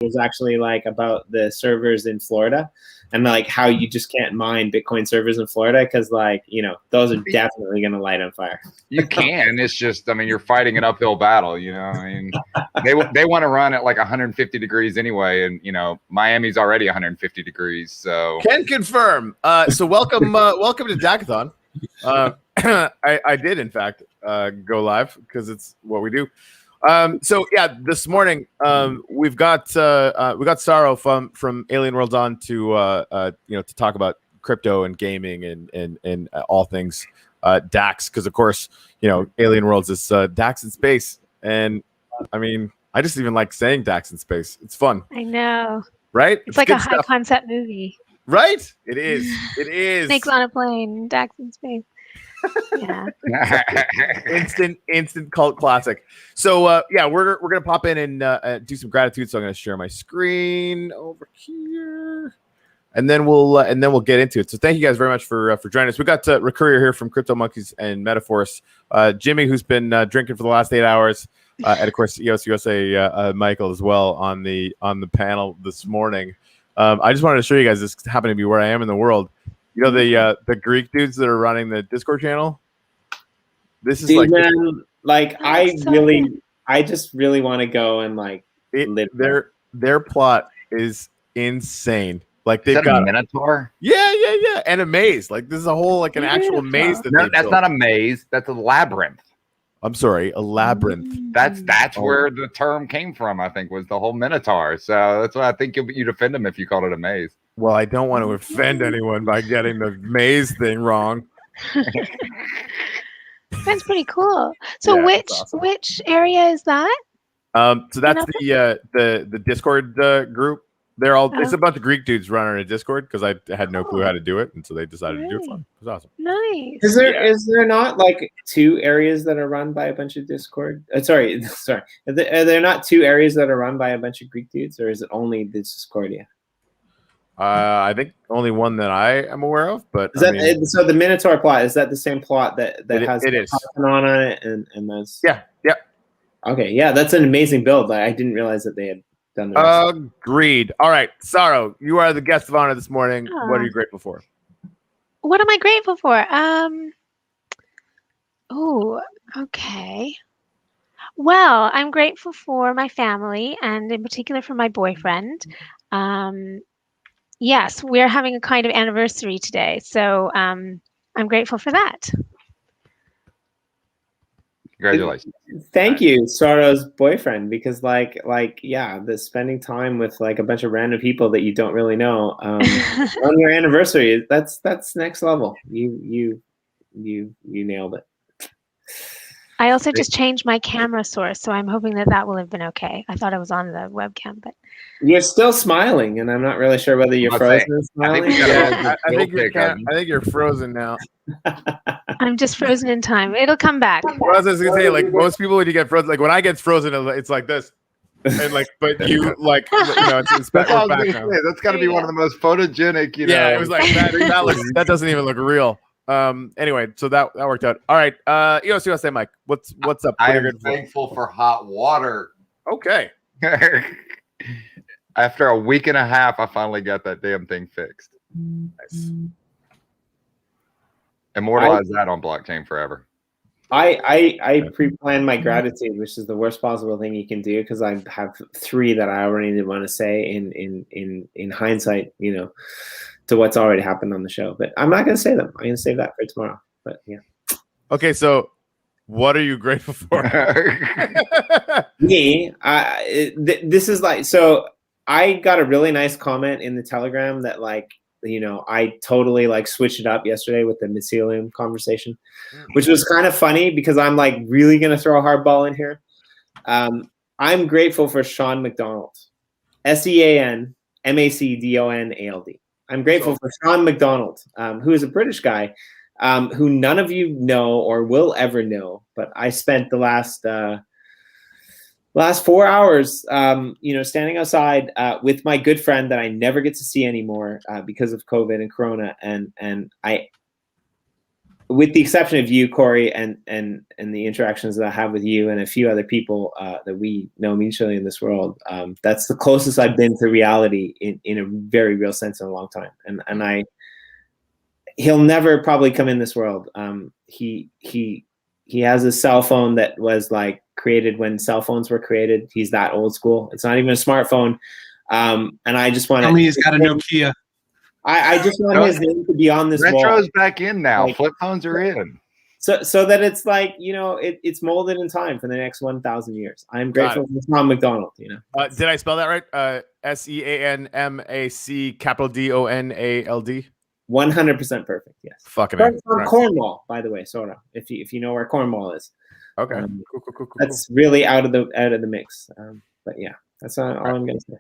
was actually like about the servers in Florida and like how you just can't mine Bitcoin servers in Florida because like, you know, those are definitely going to light on fire. You can. It's just, I mean, you're fighting an uphill battle, you know. I mean, they want to run at like 150 degrees anyway, and you know, Miami's already 150 degrees. So can confirm. So welcome to DACATHon. I did in fact go live because it's what we do. So yeah, this morning we've got Saro from Alien Worlds on to to talk about crypto and gaming and all things DACs, because of course, you know, Alien Worlds is DACs in space, and I mean, I just even like saying DACs in space. It's fun. I know. Right? It's like a high concept movie. Right? It is. It is. Snakes on a plane, DACs in space. Yeah. instant cult classic. So yeah, we're gonna pop in and do some gratitude. So I'm gonna share my screen over here, and then we'll get into it. So thank you guys very much for joining us. We got Rick Courier here from Crypto Monkeys and Metaverses, Jimmy, who's been drinking for the last 8 hours, and of course EOSUSA Michael as well on the panel this morning. I just wanted to show you guys, this happened to be where I am in the world. You know, the Greek dudes that are running the Discord channel. This is I just really want to go and like live their plot is insane. Like they've got a Minotaur. Yeah, and a maze. Like this is a whole like an actual maze. No, that's not a maze. That's a labyrinth. I'm sorry, a labyrinth. That's where the term came from. I think was the whole Minotaur. So that's why I think you'd offend them if you called it a maze. Well, I don't want to offend anyone by getting the maze thing wrong. That's pretty cool. So Yeah, which area is that? So that's the Discord group. They're all it's a bunch of Greek dudes running a Discord because I had no clue how to do it, and so they decided to do it for me. It was awesome. Nice. Is there not like 2 areas that are run by a bunch of Discord? Sorry. Are there not 2 areas that are run by a bunch of Greek dudes, or is it only the Discordia? I think only one that I am aware of, but so the Minotaur plot, is that the same plot that has Hackathon on it and those? Yeah. Okay, yeah, that's an amazing build. I didn't realize that they had done the Agreed. All right, Saro, you are the guest of honor this morning. What are you grateful for? What am I grateful for? Oh, okay. Well, I'm grateful for my family and in particular for my boyfriend. Yes, we're having a kind of anniversary today, so I'm grateful for that. Congratulations. Thank you, Saro's boyfriend, because like yeah, the spending time with like a bunch of random people that you don't really know on your anniversary, that's next level. You nailed it. I also just changed my camera source, so I'm hoping that will have been okay. I thought I was on the webcam, but you're still smiling, and I'm not really sure whether you're frozen or smiling. I think you're frozen now. I'm just frozen in time. It'll come back. Well, I was gonna say, like most people, when you get frozen, like when I get frozen, it's like this, and like, but you like, you know, it's background. That's got to be one of the most photogenic. You know, yeah, it was like that doesn't even look real. Anyway, so that worked out. All right, EOSUSA Mike, what's up? I am thankful for hot water. Okay. After a week and a half, I finally got that damn thing fixed. Nice. Immortalize that on blockchain forever. I pre-planned my gratitude, which is the worst possible thing you can do, because I have 3 that I already didn't want to say in hindsight, you know, to what's already happened on the show. But I'm not going to say them. I'm going to save that for tomorrow. But yeah. Okay, so what are you grateful for? Me, this is like, so I got a really nice comment in the Telegram that like, you know, I totally like switched it up yesterday with the mycelium conversation, which was kind of funny because I'm like really going to throw a hard ball in here. I'm grateful for Sean McDonald, SeanMacdonald. I'm grateful for Sean McDonald, who is a British guy, who none of you know or will ever know, but I spent the last 4 hours, you know, standing outside with my good friend that I never get to see anymore because of COVID and Corona, and with the exception of you, Corey, and the interactions that I have with you and a few other people that we know mutually in this world, that's the closest I've been to reality in a very real sense in a long time. And he'll never probably come in this world. He has a cell phone that was like created when cell phones were created. He's that old school. It's not even a smartphone. And I just want to. Tell me he's got a Nokia. I just want his name to be on this wall. Retro's back in now. Like, flip phones are in. So that it's like, it's molded in time for the next 1,000 years. I'm grateful for Tom McDonald. Did I spell that right? SEANMAC capital DONALD. 100% perfect. Yes. Fucking from Cornwall, by the way, Saro. If you know where Cornwall is. Okay. Cool. That's really out of the mix. But yeah, that's all I'm gonna say.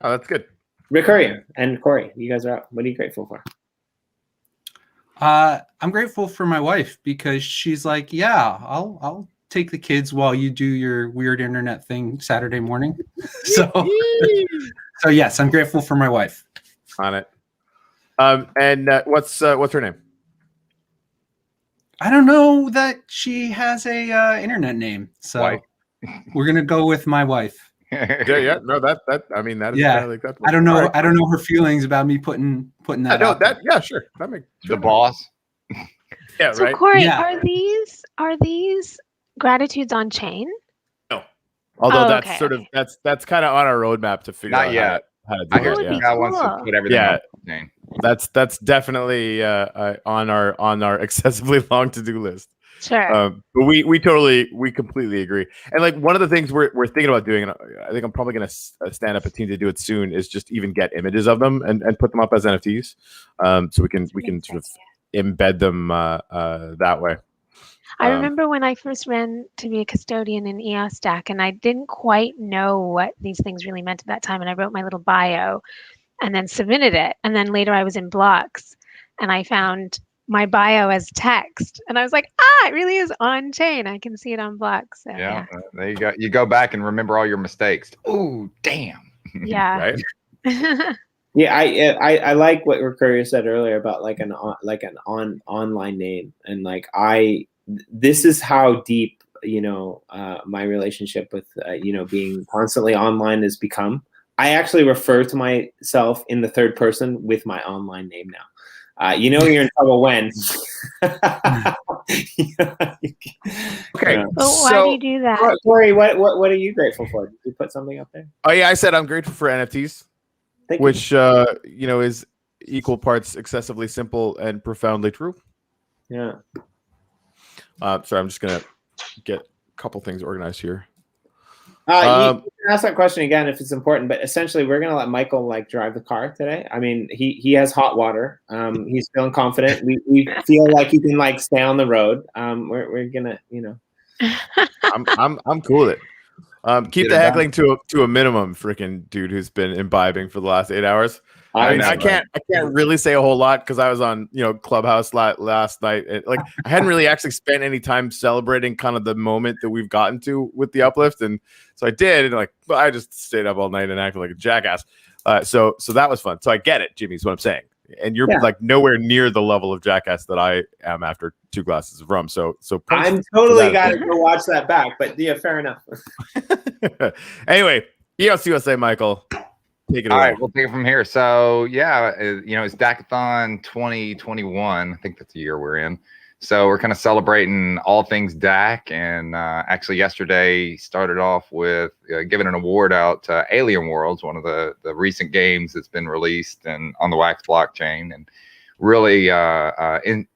Oh, that's good. Rick Hurrier and Corey, you guys are up. What are you grateful for? I'm grateful for my wife because she's like, yeah, I'll take the kids while you do your weird internet thing Saturday morning. So yes, I'm grateful for my wife. On it. And what's her name? I don't know that she has a internet name, so Wife. We're gonna go with my wife. Yeah. No, that I mean that is yeah. like that. I don't know. Right. I don't know her feelings about me putting that. No, that yeah, sure. That makes The boss. Yeah, So right. Corey, Yeah. are these gratitudes on chain? No. Although Oh, that's okay, sort okay. of that's kind of on our roadmap to figure Not out yet. how to do I hear that. would be Yeah. God wants to cool. put everything Yeah. on the chain. That's definitely on our excessively long to-do list. Sure. But we completely agree. And like one of the things we're thinking about doing, and I think I'm probably going to stand up a team to do it soon, is just even get images of them and put them up as NFTs, so we can sort of embed them that way. I remember when I first ran to be a custodian in EOSDAC, and I didn't quite know what these things really meant at that time, and I wrote my little bio and then submitted it. And then later I was in Blocks, and I found my bio as text, and I was like, it really is on chain. I can see it on Blocks. So, Yeah. There you go. You go back and remember all your mistakes. Ooh, damn. yeah. Right? Yeah, I like what Recurrier said earlier about like an online name, and like this is how deep my relationship with being constantly online has become. I actually refer to myself in the third person with my online name now. You're in trouble when. Okay. But why do you do that? Corey, what are you grateful for? Did you put something up there? Oh yeah, I said I'm grateful for NFTs, Thank you. which is equal parts excessively simple and profoundly true. Yeah. Sorry, I'm just gonna get a couple things organized here. You can ask that question again if it's important, but essentially we're gonna let Michael drive the car today. I mean, he has hot water. He's feeling confident. We feel like he can stay on the road. We're gonna I'm cool with it. Keep the heckling to a minimum, freaking dude who's been imbibing for the last 8 hours. I can't really say a whole lot because I was on Clubhouse last night. I hadn't really actually spent any time celebrating kind of the moment that we've gotten to with the uplift, and so I did. And I just stayed up all night and acted like a jackass. So that was fun. So I get it, Jimmy, is what I'm saying. And you're nowhere near the level of jackass that I am after 2 glasses of rum. So I'm totally got to go watch that back. But yeah, fair enough. Anyway, EOSUSA, Michael. Take it away. All right, we'll take it from here. So yeah, it's DACATHon 2021. I think that's the year we're in. So we're kind of celebrating all things DAC, and actually yesterday started off with giving an award out to Alien Worlds, one of the recent games that's been released and on the Wax blockchain, and really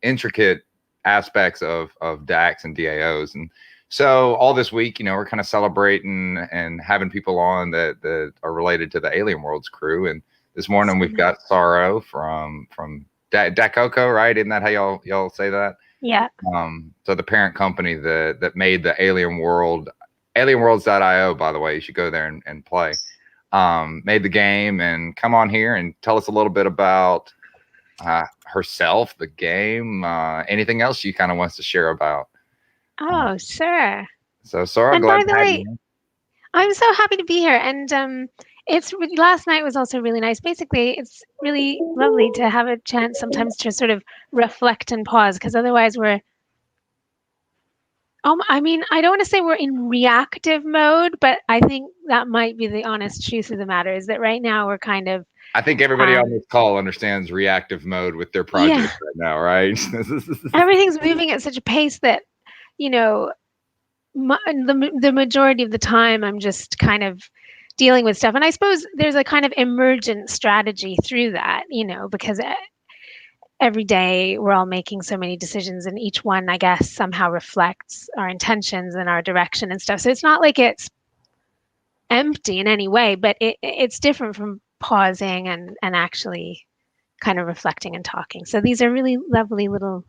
intricate aspects of DACs and DAOs. And so all this week, we're kind of celebrating and having people on that are related to the Alien Worlds crew. And this morning we've got Saro from DACOCO, right? Isn't that how y'all say that? Yeah. So the parent company that made the Alien World, alienworlds.io, by the way, you should go there and play. Made the game, and come on here and tell us a little bit about herself, the game, anything else she kind of wants to share about. Oh, sure. So Sara, And glad by the to have way, you. I'm so happy to be here. And Last night was also really nice. Basically, it's really lovely to have a chance sometimes to sort of reflect and pause, because otherwise we're, I mean, I don't want to say we're in reactive mode, but I think that might be the honest truth of the matter, is that right now we're kind of, I think everybody on this call understands reactive mode with their projects right now, right? Everything's moving at such a pace that, you know, the majority of the time I'm just kind of dealing with stuff. And I suppose there's a kind of emergent strategy through that, you know, because every day we're all making so many decisions, and each one, I guess, somehow reflects our intentions and our direction and stuff. So it's not like it's empty in any way, but it's different from pausing and actually kind of reflecting and talking. So these are really lovely little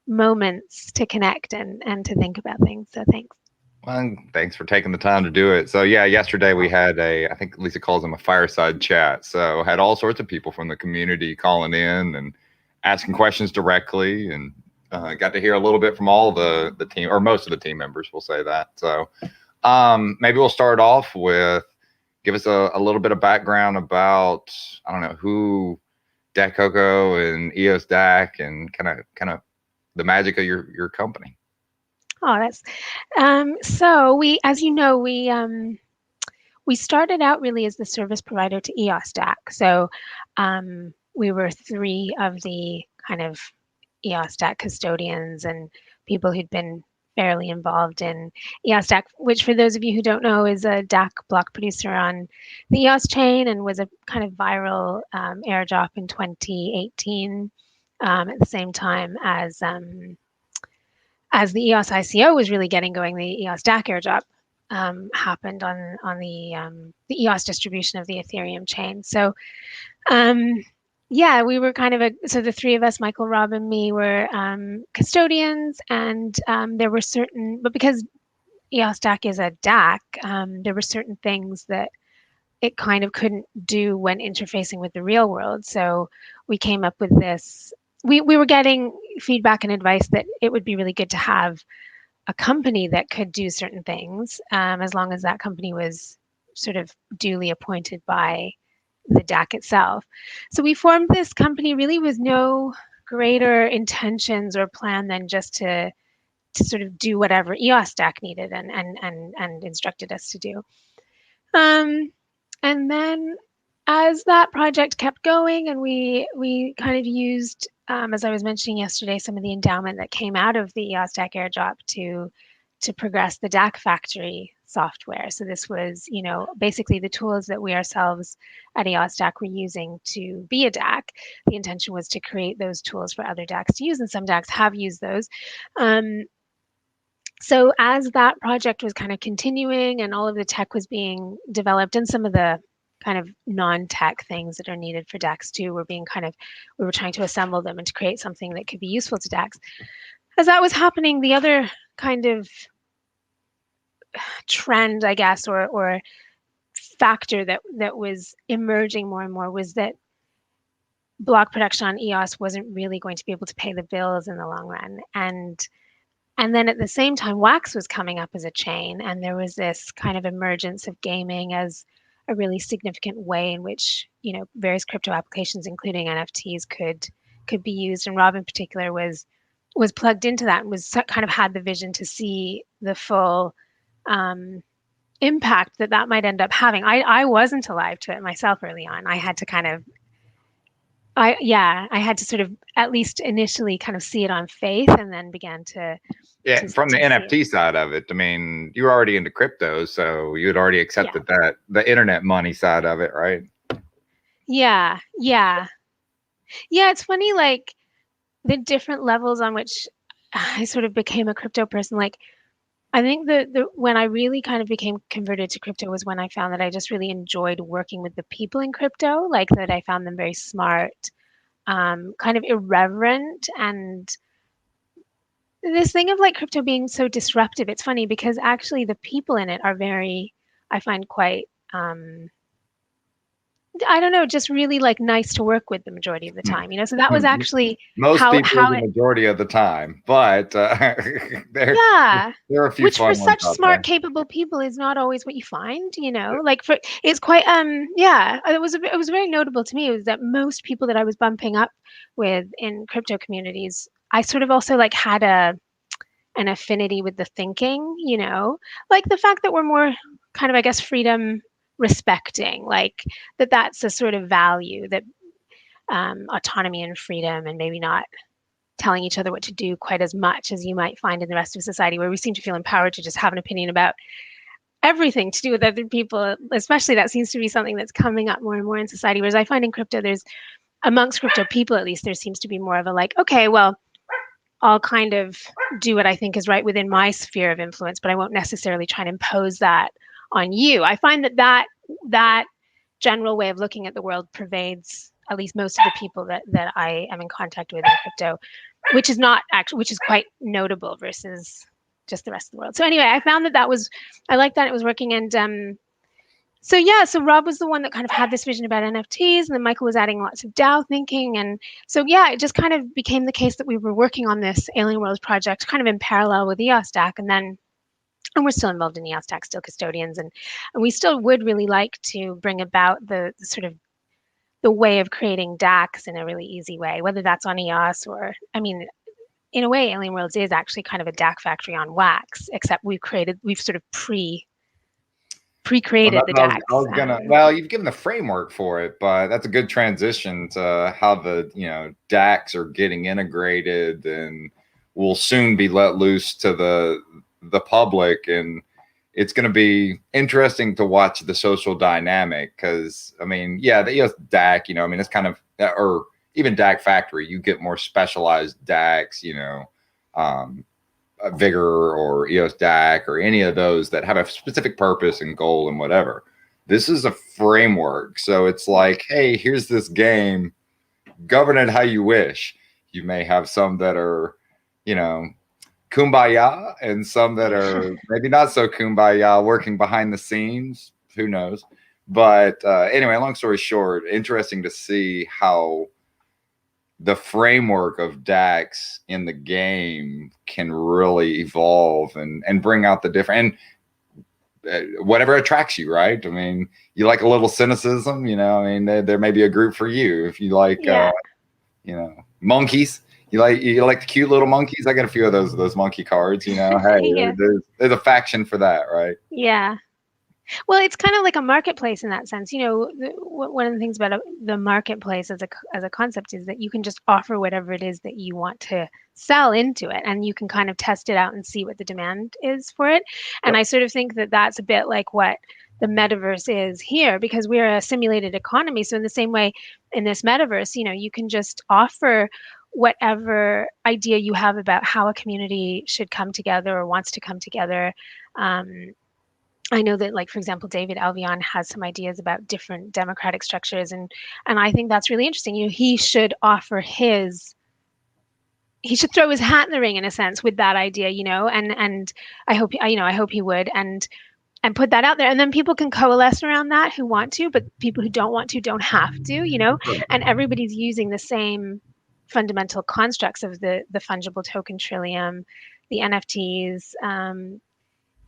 moments to connect and to think about things. So thanks. Well, thanks for taking the time to do it. So yeah, yesterday we had I think Lisa calls them a fireside chat. So had all sorts of people from the community calling in and asking questions directly, and got to hear a little bit from all the team, or most of the team members, we'll say that. So maybe we'll start off with, give us a little bit of background about, I don't know, who DACOCO and EOSDAC, and kind of the magic of your company. Oh, that's so we, as you know, we started out really as the service provider to EOSDAC. So we were 3 of the kind of EOSDAC custodians and people who'd been fairly involved in EOSDAC, which, for those of you who don't know, is a DAC block producer on the EOS chain, and was a kind of viral airdrop in 2018 at the same time as the EOS ICO was really getting going. The EOS DAC airdrop happened on the EOS distribution of the Ethereum chain. So yeah, we were kind of so the 3 of us, Michael, Rob, and me, were custodians, and there were certain, but because EOS DAC is a DAC, there were certain things that it kind of couldn't do when interfacing with the real world. So we came up with this. We were getting feedback and advice that it would be really good to have a company that could do certain things, as long as that company was sort of duly appointed by the DAC itself. So we formed this company really with no greater intentions or plan than just to sort of do whatever EOS DAC needed and instructed us to do. And then as that project kept going, and we kind of used, as I was mentioning yesterday, some of the endowment that came out of the EOS DAC airdrop to progress the DAC factory software. So this was, you know, basically the tools that we ourselves at EOS DAC were using to be a DAC. The intention was to create those tools for other DACs to use, and some DACs have used those. So as that project was kind of continuing and all of the tech was being developed, and some of the kind of non-tech things that are needed for DACs too were being kind of, we were trying to assemble them and to create something that could be useful to DACs. As that was happening, the other kind of trend, I guess, or factor that was emerging more and more was that block production on EOS wasn't really going to be able to pay the bills in the long run. And then at the same time, Wax was coming up as a chain, and there was this kind of emergence of gaming as a really significant way in which, you know, various crypto applications, including NFTs, could be used. And Rob in particular was plugged into that, and was kind of had the vision to see the full impact that might end up having. I wasn't alive to it myself early on. I had to kind of, I had to sort of at least initially kind of see it on faith, and then began to from the NFT side of it. I mean, you were already into crypto, so you had already accepted that, the internet money side of it, right? Yeah. It's funny, like the different levels on which I sort of became a crypto person. Like, I think the when I really kind of became converted to crypto was when I found that I just really enjoyed working with the people in crypto, like that I found them very smart, kind of irreverent, and this thing of like crypto being so disruptive. It's funny because actually the people in it are very, I find, quite, they're I don't know, just really like nice to work with the majority of the time, you know. So that was actually most how people the it, majority of the time, but there yeah. are a few Which fun for ones such out smart, there. capable people is not always what you find, you know. Like for it's quite yeah. It was very notable to me was that most people that I was bumping up with in crypto communities, I sort of also like had an affinity with the thinking, you know, like the fact that we're more kind of, I guess, freedom respecting, like that's a sort of value that autonomy and freedom, and maybe not telling each other what to do quite as much as you might find in the rest of society, where we seem to feel empowered to just have an opinion about everything to do with other people. Especially that seems to be something that's coming up more and more in society. Whereas I find in crypto, there's amongst crypto people, at least, there seems to be more of a like, okay, well, I'll kind of do what I think is right within my sphere of influence, but I won't necessarily try and impose that on you. I find that general way of looking at the world pervades at least most of the people that I am in contact with in crypto, which is quite notable versus just the rest of the world. So anyway, I found I liked that it was working. And so yeah, so Rob was the one that kind of had this vision about NFTs, and then Michael was adding lots of DAO thinking. And so yeah, it just kind of became the case that we were working on this Alien Worlds project kind of in parallel with EOSDAC, and we're still involved in EOSDAC, still custodians, and we still would really like to bring about the sort of the way of creating DACs in a really easy way, whether that's on EOS or, I mean, in a way, Alien Worlds is actually kind of a DAC factory on wax, except we've sort of pre-created the DACs. Well, you've given the framework for it, but that's a good transition to how the DACs are getting integrated and will soon be let loose to the public, and it's going to be interesting to watch the social dynamic because, I mean, yeah, the EOS DAC, I mean, it's kind of, or even DAC Factory, you get more specialized DACs, Vigor or EOS DAC or any of those that have a specific purpose and goal and whatever. This is a framework. So it's like, hey, here's this game, govern it how you wish. You may have some that are, kumbaya, and some that are maybe not so kumbaya, working behind the scenes. Who knows? But anyway, long story short, interesting to see how the framework of DACs in the game can really evolve and bring out the different, and whatever attracts you, right? I mean, you like a little cynicism, I mean, there may be a group for you. If you like, monkeys. You like the cute little monkeys? I got a few of those monkey cards, Hey, Yeah. there's a faction for that, right? Yeah. Well, it's kind of like a marketplace in that sense. One of the things about the marketplace as a concept is that you can just offer whatever it is that you want to sell into it, and you can kind of test it out and see what the demand is for it. And I sort of think that that's a bit like what the metaverse is here, because we're a simulated economy. So in the same way, in this metaverse, you can just offer whatever idea you have about how a community should come together or wants to come together. I know that, like, for example, David Albion has some ideas about different democratic structures, and I think that's really interesting. He should he should throw his hat in the ring in a sense with that idea, and I hope he would, and put that out there, and then people can coalesce around that who want to, but people who don't want to don't have to, and everybody's using the same fundamental constructs of the fungible token trillium, the NFTs.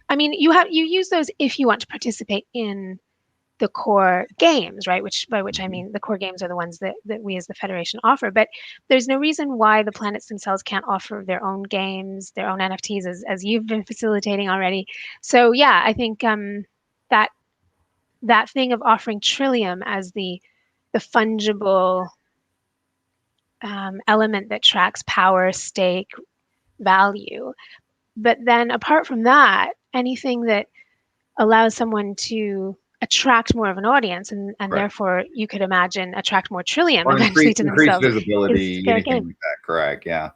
I mean, you use those if you want to participate in the core games, right? By which I mean the core games are the ones that we as the Federation offer. But there's no reason why the planets themselves can't offer their own games, their own NFTs, as you've been facilitating already. So yeah, I think that thing of offering Trillium as the fungible element that tracks power, stake, value. But then apart from that, anything that allows someone to attract more of an audience, and right. Therefore you could imagine attract more Trillium or eventually to themselves. Visibility, anything like that, correct? Yeah.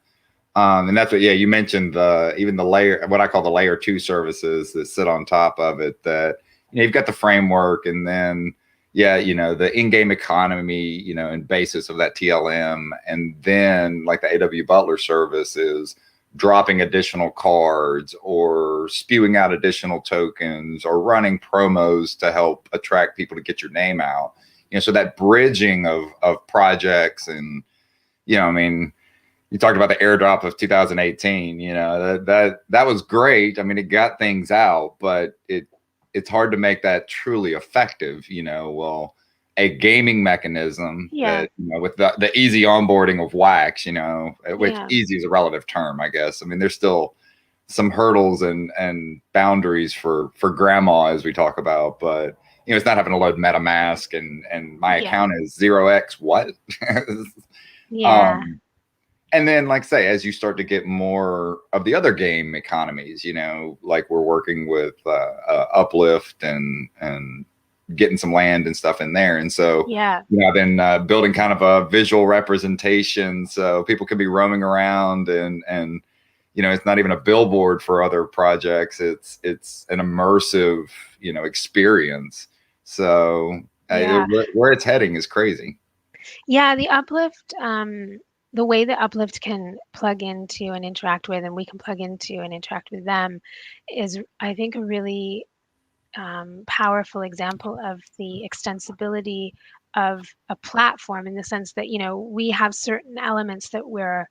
And that's what, you mentioned even the layer, what I call the layer 2 services that sit on top of it, that, you've got the framework, and then, the in-game economy, and basis of that TLM. And then like the AW Butler service is dropping additional cards or spewing out additional tokens or running promos to help attract people to get your name out. so that bridging of projects. And I mean, you talked about the airdrop of 2018. That was great. I mean, it got things out, but it's hard to make that truly effective. Well, a gaming mechanism that with the easy onboarding of wax, which easy is a relative term, I guess. I mean, there's still some hurdles and boundaries for grandma, as we talk about, but it's not having to load MetaMask and my account is 0x what. And then, like say, as you start to get more of the other game economies, like we're working with Uplift and getting some land and stuff in there. And so, I've been building kind of a visual representation so people can be roaming around and it's not even a billboard for other projects. It's an immersive, experience. So where it's heading is crazy. Yeah, the Uplift, the way that Uplift can plug into and interact with, and we can plug into and interact with them, is, I think, a really powerful example of the extensibility of a platform, in the sense that, we have certain elements that we're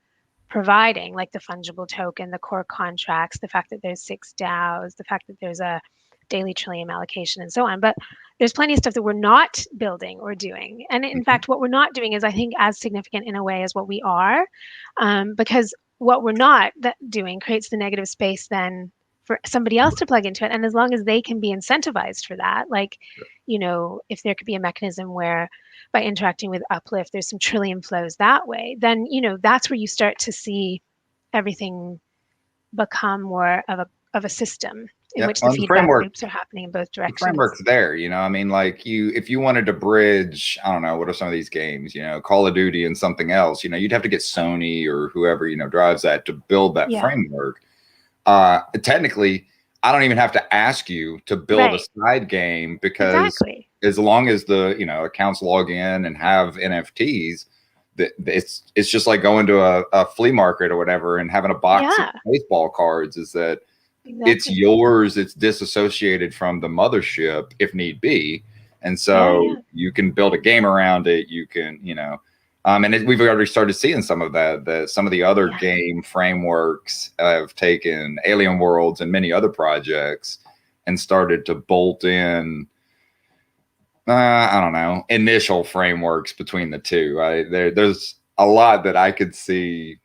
providing, like the fungible token, the core contracts, the fact that there's 6 DAOs, the fact that there's a daily Trillium allocation, and so on. But there's plenty of stuff that we're not building or doing. And in fact, what we're not doing is, I think, as significant in a way as what we are, because what we're not doing creates the negative space then for somebody else to plug into it. And as long as they can be incentivized for that, like, if there could be a mechanism where by interacting with Uplift, there's some Trillium flows that way, then, that's where you start to see everything become more of a system in which the feedback loops are happening in both directions. The framework's there, I mean, like if you wanted to bridge, I don't know, what are some of these games, Call of Duty and something else, you'd have to get Sony or whoever, drives that to build that framework. Technically, I don't even have to ask you to build a side game, because as long as the, accounts log in and have NFTs, it's just like going to a flea market or whatever and having a box of baseball cards. Is that it's yours, it's disassociated from the mothership if need be. And so you can build a game around it. You can, and we've already started seeing some of that. Some of the other game frameworks have taken Alien Worlds and many other projects and started to bolt in, I don't know, initial frameworks between the two. There's a lot that I could see,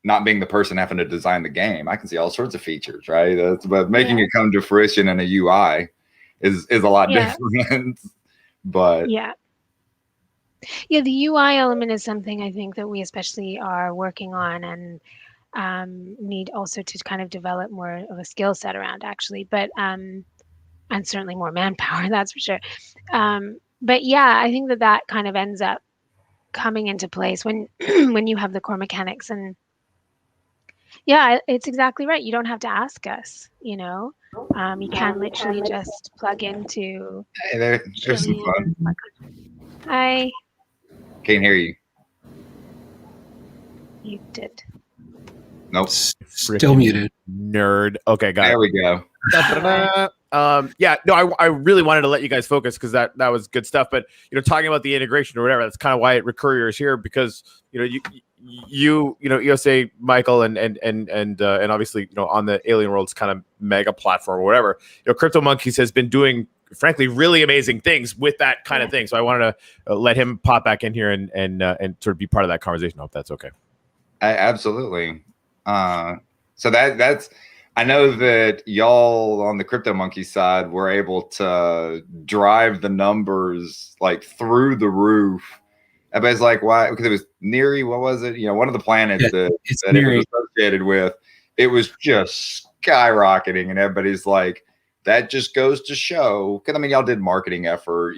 not being the person having to design the game. I can see all sorts of features, right? But making it come to fruition in a UI is a lot different. But the UI element is something I think that we especially are working on and need also to kind of develop more of a skill set around, actually. But and certainly more manpower, that's for sure. But I think that kind of ends up coming into place when when you have the core mechanics. And it's exactly right. You don't have to ask us, you can literally just plug into. Hey, there's some fun. Hi. Can't hear you. You did. Nope. Still muted. Nerd. Okay, got it. There we go. I really wanted to let you guys focus, because that was good stuff. But talking about the integration or whatever, that's kind of why Recurrier is here, because EOSA, Michael, and obviously on the Alien Worlds kind of mega platform or whatever, Crypto Monkeys has been doing, frankly, really amazing things with that kind of thing. So I wanted to let him pop back in here and sort of be part of that conversation. I hope that's okay. Absolutely. So that's, I know that y'all on the Crypto Monkey side were able to drive the numbers like through the roof. Everybody's like, why? Because it was Neri. What was it? One of the planets that it was associated with. It was just skyrocketing, and everybody's like, that just goes to show. Because I mean, y'all did marketing effort,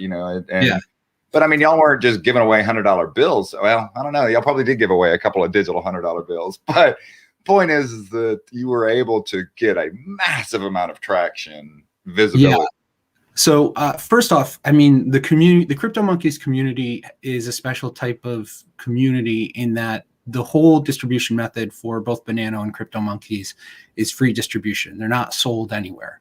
but I mean, y'all weren't just giving away $100 bills. Well, I don't know. Y'all probably did give away a couple of digital $100 bills, but point is that you were able to get a massive amount of traction, visibility. Yeah. So first off, I mean, the Crypto Monkeys community is a special type of community in that the whole distribution method for both Banano and Crypto Monkeys is free distribution. They're not sold anywhere.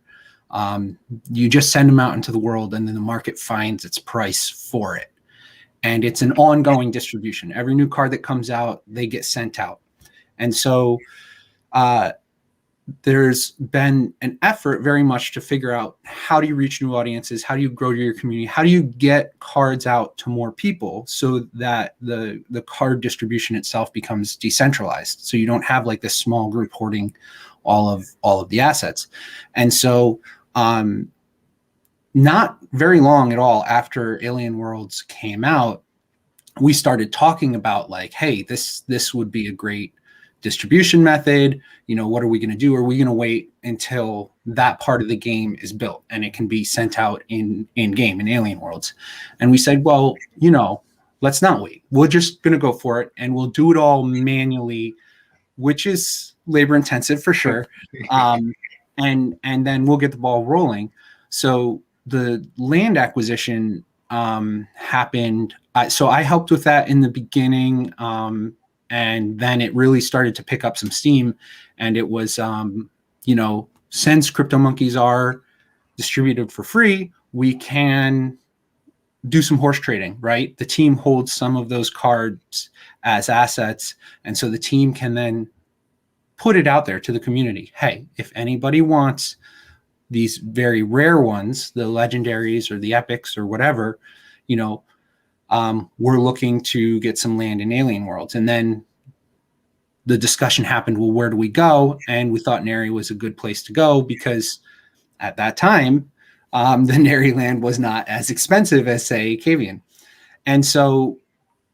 You just send them out into the world, and then the market finds its price for it. and it's an ongoing distribution. Every new card that comes out, they get sent out. And so there's been an effort very much to figure out, how do you reach new audiences? How do you grow your community? How do you get cards out to more people so that the card distribution itself becomes decentralized? So you don't have like this small group hoarding all of the assets. And so not very long at all after Alien Worlds came out, we started talking about like, hey, this would be a great distribution method. You know, what are we going to do? Are we going to wait until that part of the game is built and it can be sent out in game in Alien Worlds? And we said, well, you know, let's not wait. We're just going to go for it, and we'll do it all manually, which is labor intensive for sure. And then we'll get the ball rolling. So the land acquisition happened. So I helped with that in the beginning. And then it really started to pick up some steam, and it was, you know, since CryptoMonkeys are distributed for free, we can do some horse trading, right? The team holds some of those cards as assets, and so the team can then put it out there to the community. Hey, if anybody wants these very rare ones, the legendaries or the epics or whatever, you know, we're looking to get some land in Alien Worlds. And then the discussion happened, well, where do we go? And we thought Neri was a good place to go, because at that time, the Neri land was not as expensive as, say, Cavian. And so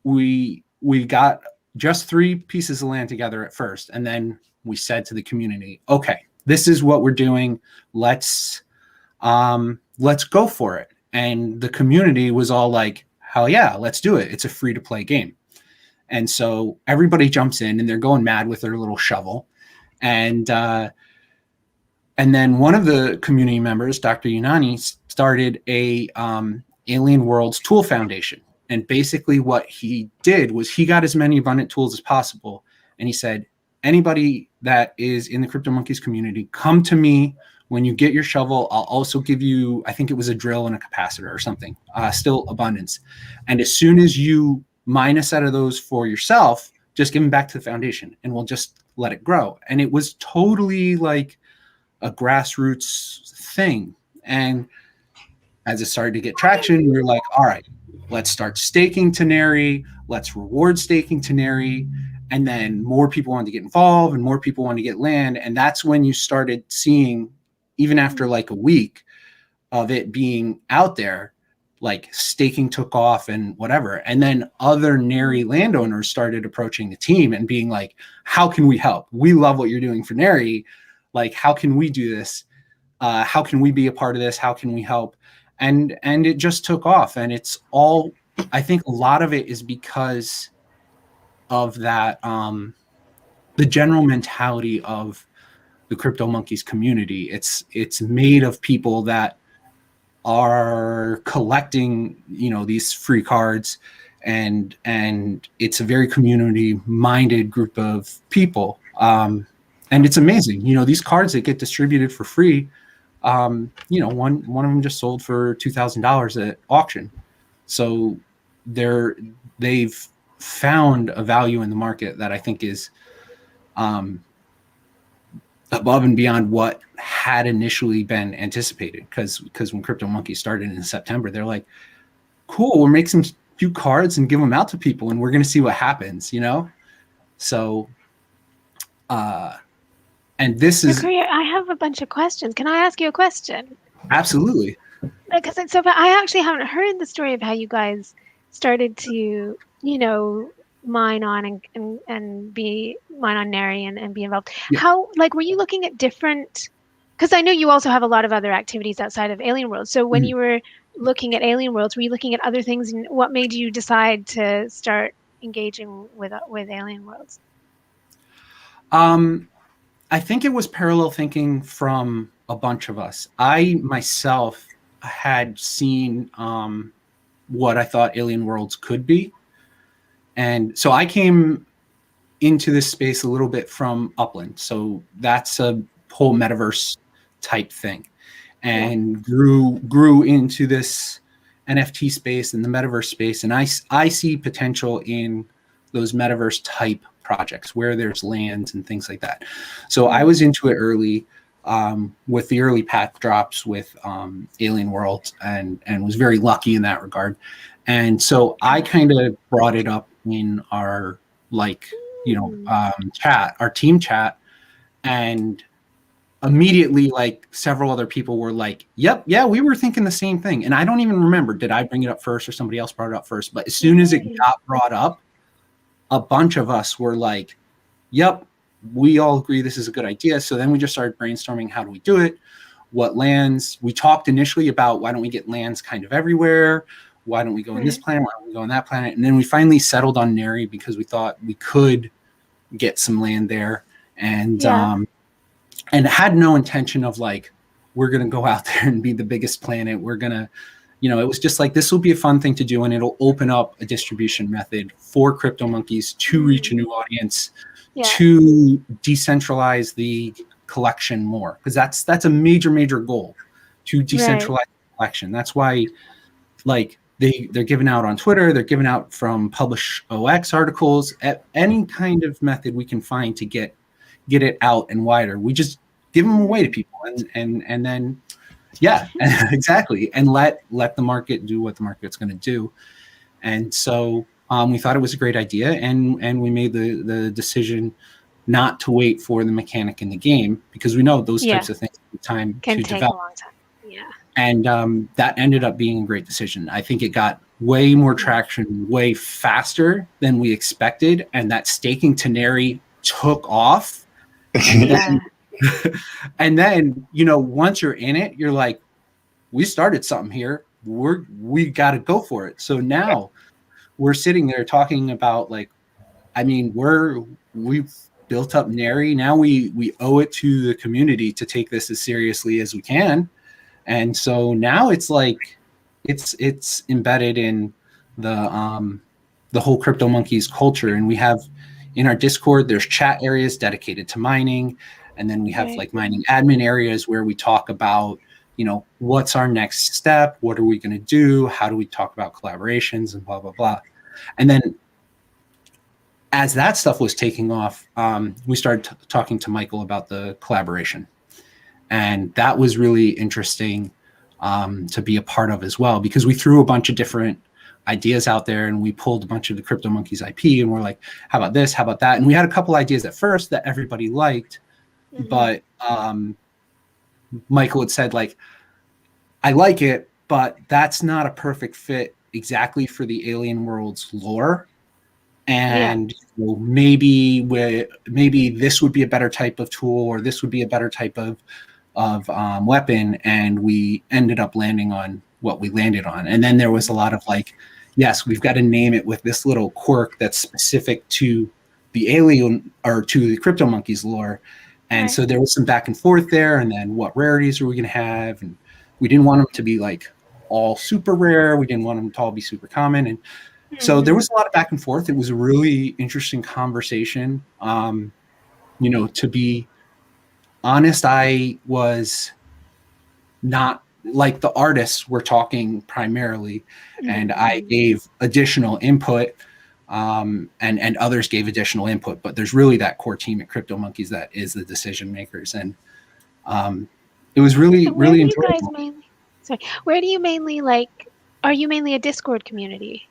we got just 3 pieces of land together at first. And then we said to the community, okay, this is what we're doing. Let's go for it. And the community was all like, hell yeah, let's do it. It's a free to play game. And so everybody jumps in and they're going mad with their little shovel. And then one of the community members, Dr. Unani, started a Alien Worlds Tool Foundation. And basically what he did was he got as many abundant tools as possible. And he said, anybody that is in the CryptoMonkeys community, come to me. When you get your shovel, I'll also give you, I think it was a drill and a capacitor or something, still abundance. And as soon as you mine a set of those for yourself, just give them back to the foundation and we'll just let it grow. And it was totally like a grassroots thing. And as it started to get traction, we were like, all right, let's start staking to Neri. Let's reward staking to Neri. And then more people wanted to get involved and more people wanted to get land. And that's when you started seeing, even after like a week of it being out there, like staking took off and whatever. And then other Neri landowners started approaching the team and being like, how can we help? We love what you're doing for Neri. Like, how can we do this? How can we be a part of this? How can we help? And it just took off. And it's all, I think a lot of it is because of that, the general mentality of the CryptoMonkeys community. It's made of people that are collecting, you know, these free cards, and it's a very community-minded group of people. And it's amazing, you know, these cards that get distributed for free. You know, one of them just sold for $2,000 at auction. So they've found a value in the market that I think is above and beyond what had initially been anticipated. Because when CryptoMonkeys started in September, they're like, cool, we'll make some few cards and give them out to people, and we're going to see what happens, you know? So, and this is... I have a bunch of questions. Can I ask you a question? Absolutely. Because but I actually haven't heard the story of how you guys started to, you know, mine on and be mine on Neri and be involved. Yeah. How, like, were you looking at different, because I know you also have a lot of other activities outside of Alien Worlds. So when you were looking at Alien Worlds, were you looking at other things, and what made you decide to start engaging with Alien Worlds? I think it was parallel thinking from a bunch of us. I myself had seen what I thought Alien Worlds could be. And so I came into this space a little bit from Upland. So that's a whole metaverse type thing, and grew into this NFT space and the metaverse space, and I see potential in those metaverse type projects where there's lands and things like that. So I was into it early with the early path drops with Alien World, and was very lucky in that regard. And so I kind of brought it up in our chat, our team chat, and immediately like several other people were like, yep, yeah, we were thinking the same thing. And I don't even remember, did I bring it up first or somebody else brought it up first? But as soon as it got brought up, a bunch of us were like, yep, we all agree this is a good idea. So then we just started brainstorming, how do we do it? What lands? We talked initially about why don't we get lands kind of everywhere? Why don't we go in this planet? Why don't we go on that planet? And then we finally settled on Neri because we thought we could get some land there. And had no intention of like, we're going to go out there and be the biggest planet. We're going to, it was just like, this will be a fun thing to do. And it'll open up a distribution method for crypto monkeys to reach a new audience, to decentralize the collection more. Because that's a major, major goal, to decentralize the collection. That's why like they're given out on Twitter. They're given out from Publish OX articles, at any kind of method we can find to get it out and wider. We just give them away to people and then exactly, and let the market do what the market's going to do. And so we thought it was a great idea, and we made the decision not to wait for the mechanic in the game, because we know those types of things take time can to take develop. a long time. And that ended up being a great decision. I think it got way more traction, way faster than we expected, and that staking to Neri took off. And then, once you're in it, you're like, we started something here. We got to go for it. So now we're sitting there talking about like, I mean, we've built up Neri. Now we owe it to the community to take this as seriously as we can. And so now it's like, it's embedded in the whole Crypto Monkeys culture. And we have in our Discord, there's chat areas dedicated to mining. And then we have like mining admin areas where we talk about, what's our next step? What are we going to do? How do we talk about collaborations and blah, blah, blah. And then as that stuff was taking off, we started talking to Michael about the collaboration. And that was really interesting to be a part of as well, because we threw a bunch of different ideas out there and we pulled a bunch of the Crypto Monkeys IP and we're like, how about this? How about that? And we had a couple ideas at first that everybody liked, but Michael had said like, I like it, but that's not a perfect fit exactly for the Alien World's lore. And maybe this would be a better type of tool, or this would be a better type of weapon. And we ended up landing on what we landed on. And then there was a lot of like, yes, we've got to name it with this little quirk that's specific to the alien or to the Crypto Monkeys lore. And so there was some back and forth there. And then what rarities are we going to have? And we didn't want them to be like all super rare. We didn't want them to all be super common. And so there was a lot of back and forth. It was a really interesting conversation. To be honest, I was not like the artists were talking primarily, and I gave additional input, and others gave additional input. But there's really that core team at Crypto Monkeys that is the decision makers, and it was really enjoyable. Where do you mainly like? Are you mainly a Discord community?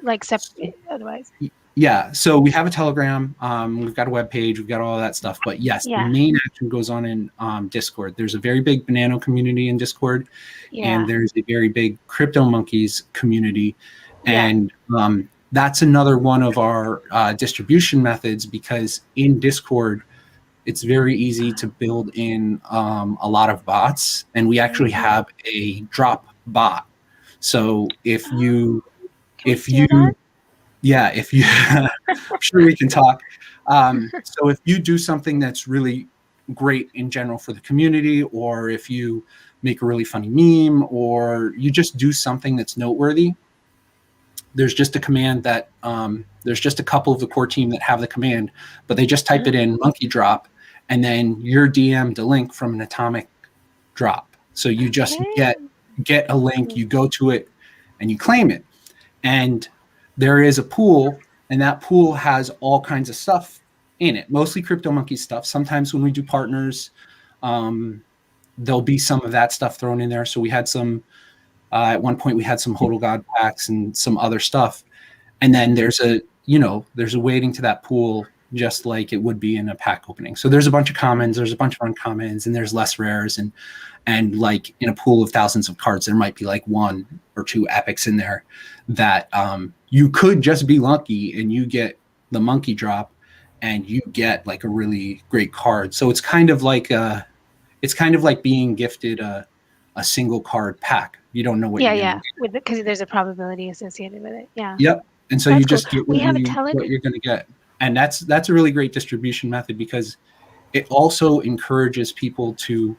Like separate otherwise? Yeah, so we have a Telegram, we've got a web page, we've got all of that stuff. But yes, the main action goes on in Discord. There's a very big Banano community in Discord, and there's a very big Crypto Monkeys community. And that's another one of our distribution methods, because in Discord, it's very easy to build in a lot of bots. And we actually have a drop bot. So if you I'm sure we can talk. So if you do something that's really great in general for the community, or if you make a really funny meme, or you just do something that's noteworthy, there's just a command that there's just a couple of the core team that have the command, but they just type it in monkey drop, and then you're DM'd a link from an atomic drop. So you just get a link, you go to it, and you claim it. And there is a pool, and that pool has all kinds of stuff in it, mostly CryptoMonkey stuff. Sometimes when we do partners, there'll be some of that stuff thrown in there. So we had some, at one point we had some Hodl God packs and some other stuff. And then there's a weighting to that pool, just like it would be in a pack opening. So there's a bunch of commons, there's a bunch of uncommons, and there's less rares. And like in a pool of thousands of cards, there might be like 1 or 2 epics in there that you could just be lucky and you get the monkey drop and you get like a really great card. So it's kind of like being gifted a single card pack. You don't know what you're gonna get. Because there's a probability associated with it. Yeah. Yep. And so That's you just cool. get We have a what you're going to get. And that's a really great distribution method, because it also encourages people to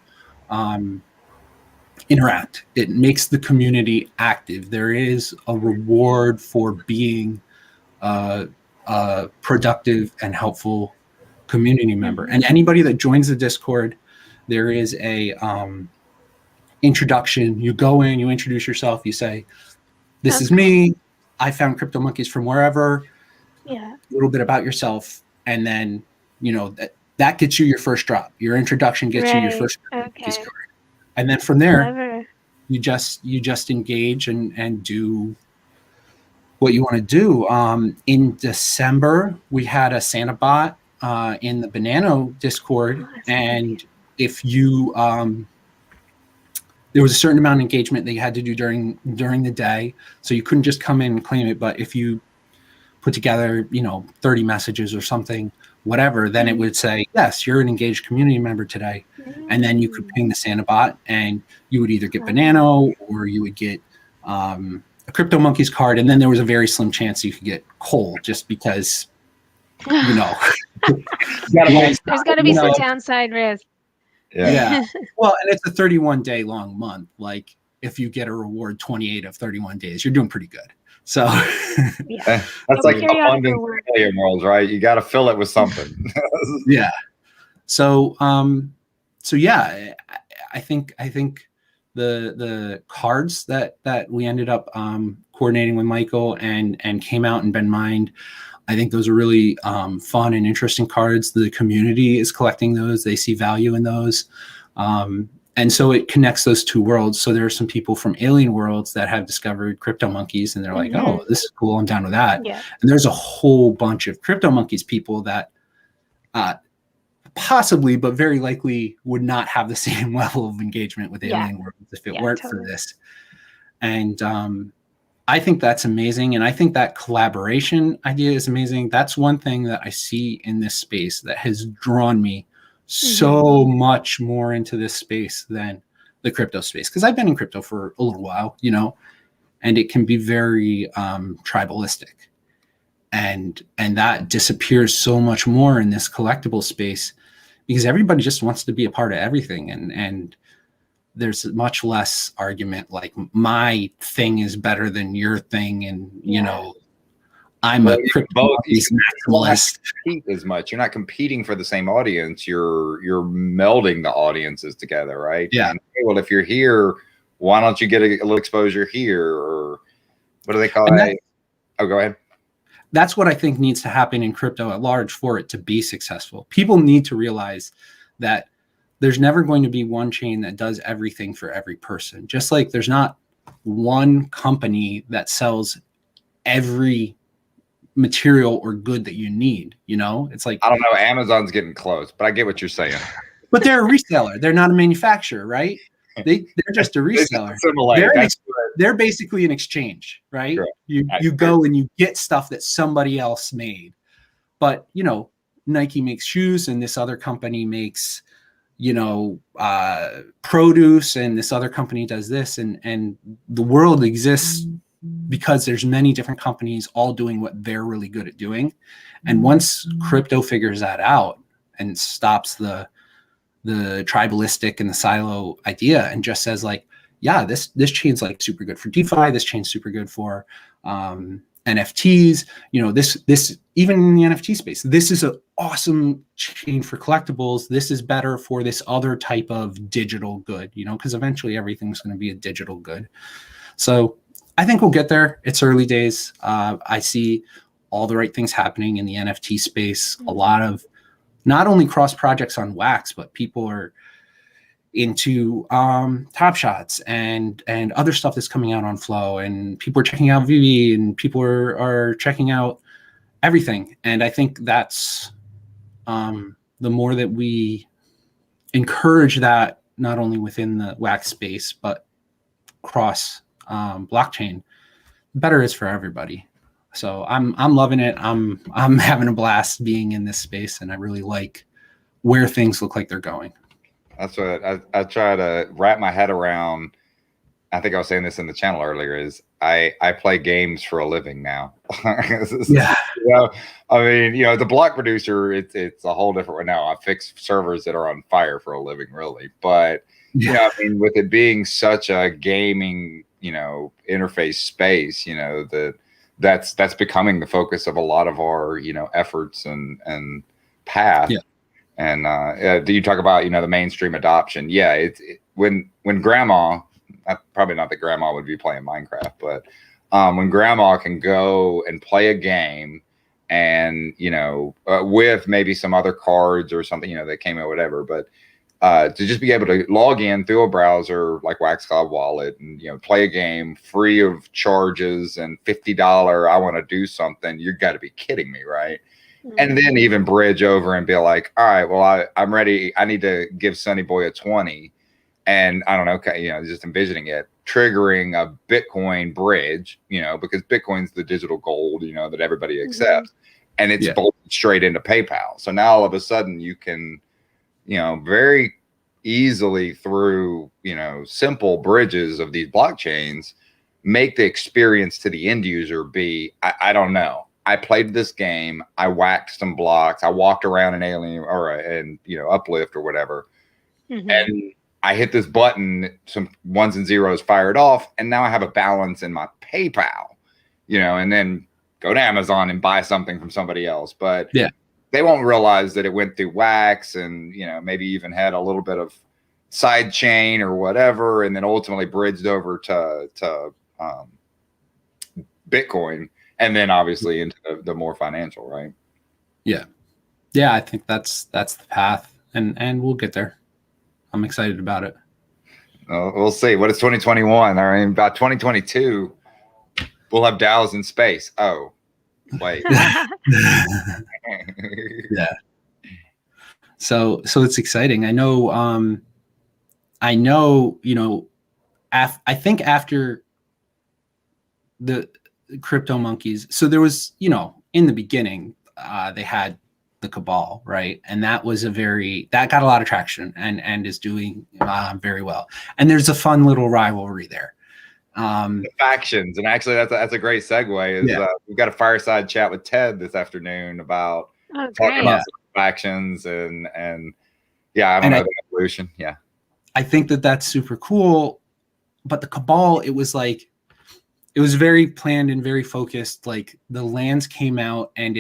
interact. It makes the community active. There is a reward for being a productive and helpful community member. And anybody that joins the Discord, there is a introduction. You go in, you introduce yourself, you say, "This is me. I found CryptoMonkeys from wherever." Yeah. A little bit about yourself, and then that gets you your first drop. Your introduction gets you your first CryptoMonkeys card, and then from there, you just engage and do what you want to do. In December, we had a Santa bot in the Banano Discord, and if you there was a certain amount of engagement that you had to do during the day, so you couldn't just come in and claim it. But if you put together 30 messages or something, whatever, then it would say, yes, you're an engaged community member today. And then you could ping the Santa bot, and you would either get Banano or you would get a CryptoMonkeys card. And then there was a very slim chance you could get Cole, just because there's got to be some downside risk. Yeah. Well, and it's a 31-day long month. Like, if you get a reward 28 of 31 days, you're doing pretty good. So that's like abundant failure morals, right? You got to fill it with something. Yeah. So yeah, I think the cards that we ended up coordinating with Michael and came out and been mined, I think those are really fun and interesting cards. The community is collecting those. They see value in those. And so it connects those two worlds. So there are some people from alien worlds that have discovered CryptoMonkeys, and they're like, oh, this is cool. I'm down with that. Yeah. And there's a whole bunch of CryptoMonkeys people that possibly, but very likely, would not have the same level of engagement with alien worlds if it weren't for this. And I think that's amazing. And I think that collaboration idea is amazing. That's one thing that I see in this space that has drawn me so much more into this space than the crypto space, because I've been in crypto for a little while, and it can be very tribalistic, and that disappears so much more in this collectible space, because everybody just wants to be a part of everything, and there's much less argument like my thing is better than your thing, and I'm a crypto-maximalist. Compete as much. You're not competing for the same audience. You're melding the audiences together, right? Yeah. And, hey, well, if you're here, why don't you get a little exposure here? Or what do they call it? Oh, go ahead. That's what I think needs to happen in crypto at large for it to be successful. People need to realize that there's never going to be one chain that does everything for every person. Just like there's not one company that sells every material or good that you need. It's like, I don't know, Amazon's getting close, but I get what you're saying. But they're a reseller. They're not a manufacturer, right? They're just a reseller. They're basically an exchange, right? Sure. You go and you get stuff that somebody else made. But Nike makes shoes, and this other company makes produce, and this other company does this, and the world exists because there's many different companies all doing what they're really good at doing. And once crypto figures that out and stops the tribalistic and the silo idea, and just says like, yeah, this chain's like super good for DeFi, this chain's super good for NFTs, this even in the NFT space, this is an awesome chain for collectibles. This is better for this other type of digital good, because eventually everything's going to be a digital good. So I think we'll get there. It's early days. I see all the right things happening in the NFT space. A lot of not only cross projects on Wax, but people are into Top Shots and other stuff that's coming out on Flow, and people are checking out VV, and people are checking out everything. And I think that's the more that we encourage that, not only within the Wax space, but cross blockchain, the better it is for everybody. So I'm loving it. I'm having a blast being in this space, and I really like where things look like they're going. That's what I try to wrap my head around. I think I was saying this in the channel earlier, is I play games for a living now. Yeah. You know, I mean, you know, the block producer, it's a whole different one now. I fix servers that are on fire for a living, really. But yeah, I mean, with it being such a gaming, you know, interface space, you know, that's becoming the focus of a lot of our, you know, efforts and path. Yeah. And do you talk about, you know, the mainstream adoption? Yeah, when grandma, probably not that grandma would be playing Minecraft, but when grandma can go and play a game, and you know, with maybe some other cards or something, you know, that came out, whatever, but to just be able to log in through a browser like Wax Cloud Wallet and, you know, play a game free of charges and $50, I want to do something, you got to be kidding me, right? And then even bridge over and be like, all right, well, I'm ready. I need to give Sonny Boy a 20. And I don't know, you know, just envisioning it, triggering a Bitcoin bridge, you know, because Bitcoin's the digital gold, you know, that everybody accepts. And it's bolted straight into PayPal. So now all of a sudden you can, you know, very easily through, you know, simple bridges of these blockchains, make the experience to the end user be, I don't know. I played this game. I whacked some blocks. I walked around an alien and you know, uplift or whatever. And I hit this button, some ones and zeros fired off. And now I have a balance in my PayPal, you know, and then go to Amazon and buy something from somebody else. But yeah, they won't realize that it went through Wax and, you know, maybe even had a little bit of side chain or whatever. And then ultimately bridged over to Bitcoin. And then obviously into the more financial, right? Yeah. Yeah, I think that's the path, and we'll get there. I'm excited about it. We'll see. What is 2021? I mean, by 2022, we'll have DAOs in space. Oh, wait. Yeah. So it's exciting. I know, you know, I think after the crypto monkeys, so there was, you know, in the beginning, they had the cabal, right? And that was that got a lot of traction and is doing very well. And there's a fun little rivalry there. The factions, and actually that's a great segue. We've got a fireside chat with Ted this afternoon about talking about some factions and yeah, I don't know, the evolution. Yeah, I think that's super cool. But the cabal, it was very planned and very focused. Like the lands came out and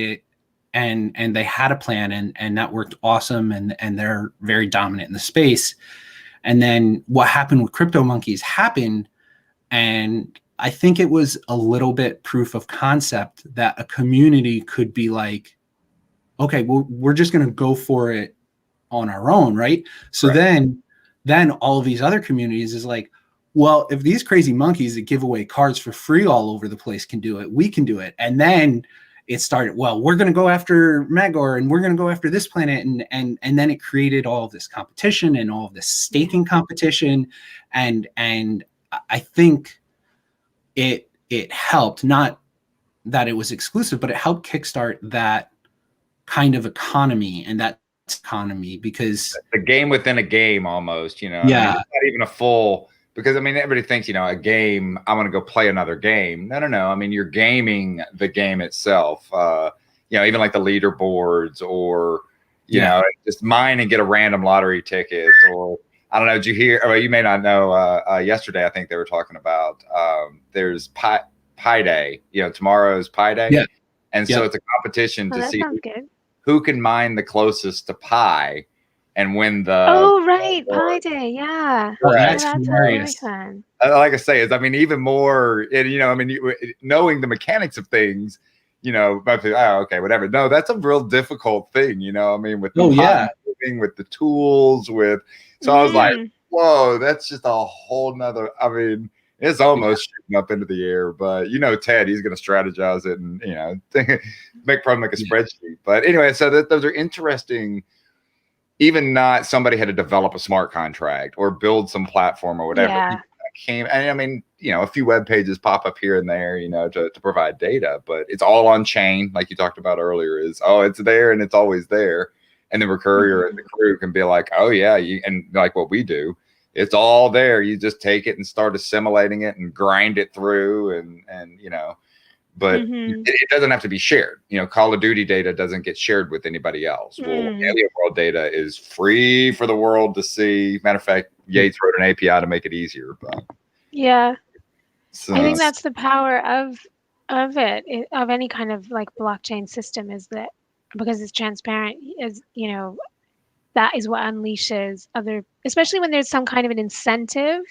they had a plan and that worked awesome. And they're very dominant in the space. And then what happened with Crypto Monkeys happened. And I think it was a little bit proof of concept that a community could be like, okay, well, we're just going to go for it on our own. Right. So then all of these other communities is like, well, if these crazy monkeys that give away cards for free all over the place can do it, we can do it. And then it started, well, we're going to go after Magor and we're going to go after this planet. And then it created all of this competition and all of this staking competition. And I think it helped, not that it was exclusive, but it helped kickstart that kind of economy and that economy, because the game within a game almost, you know, yeah, I mean, it's not even a full. Because, I mean, everybody thinks, you know, a game, I want to go play another game. No. I mean, you're gaming the game itself. You know, even like the leaderboards or, you know, just mine and get a random lottery ticket. Or, I don't know, did you hear, or you may not know, yesterday, I think they were talking about, there's Pi Day. You know, tomorrow's Pi Day. Yeah. And so it's a competition to see who can mine the closest to Pi and when the Oh, right, Pi Day, yeah. Oh, Right. that's That's hilarious. really fun. like I say, is I mean, even more, and I mean, knowing the mechanics of things, but, oh, okay, whatever. No, that's a real difficult thing, I mean, with the moving, with the tools, so I was like, whoa, that's just a whole nother. I mean, it's almost shooting up into the air, but Ted, he's going to strategize it and probably make a spreadsheet. But anyway, so those are interesting. Even not somebody had to develop a smart contract or build some platform or whatever. Yeah. Came, and I mean, a few web pages pop up here and there, to provide data, but it's all on chain, like you talked about earlier. It's there and it's always there, and the courier and the crew can be like, oh yeah, and like what we do, it's all there. You just take it and start assimilating it and grind it through, and but it doesn't have to be shared. Call of Duty data doesn't get shared with anybody else. Well, Alien World data is free for the world to see. Matter of fact, Yates wrote an API to make it easier. But yeah, so, I think that's the power of any kind of like blockchain system, is that because it's transparent, is that is what unleashes other, especially when there's some kind of an incentive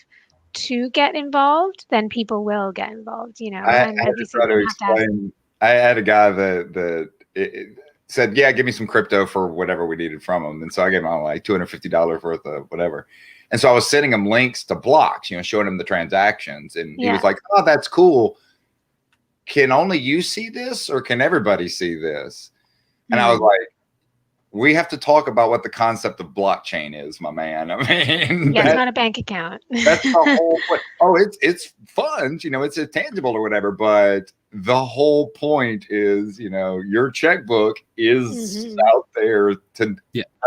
to get involved, then people will get involved, I had to try to explain. I had a guy that said, yeah, give me some crypto for whatever we needed from him. And so I gave him like $250 worth of whatever. And so I was sending him links to blocks, showing him the transactions. And he was like, oh, that's cool. Can only you see this, or can everybody see this? And I was like, we have to talk about what the concept of blockchain is, my man. I mean, it's not a bank account. That's the whole point. Oh, it's funds, it's a tangible or whatever, but the whole point is, your checkbook is out there for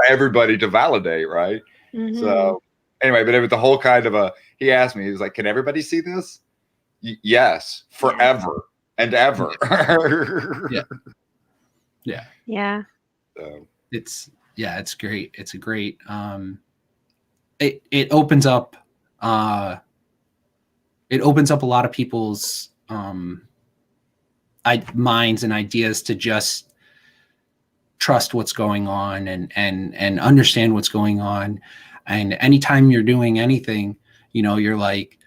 everybody to validate, right? So anyway, but it was the whole kind of he asked me, he was like, can everybody see this? Yes, forever and ever. Yeah. So. It's great. It's a great, it opens up a lot of people's minds and ideas to just trust what's going on and understand what's going on. And anytime you're doing anything, you're like,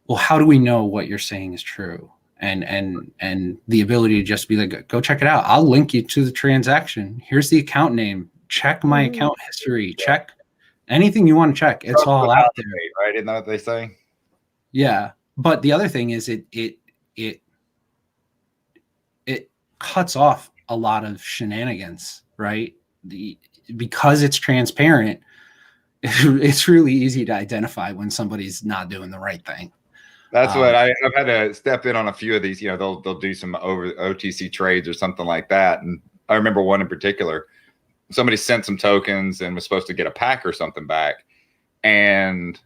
well, how do we know what you're saying is true? And the ability to just be like, go check it out. I'll link you to the transaction. Here's the account name. Check my account history. Check anything you want to check. It's all out there, right? Isn't that what they say? Yeah, but the other thing is it cuts off a lot of shenanigans, right? Because it's transparent, it's really easy to identify when somebody's not doing the right thing. That's what I've had to step in on a few of these. They'll do some over OTC trades or something like that. And I remember one in particular. Somebody sent some tokens and was supposed to get a pack or something back, and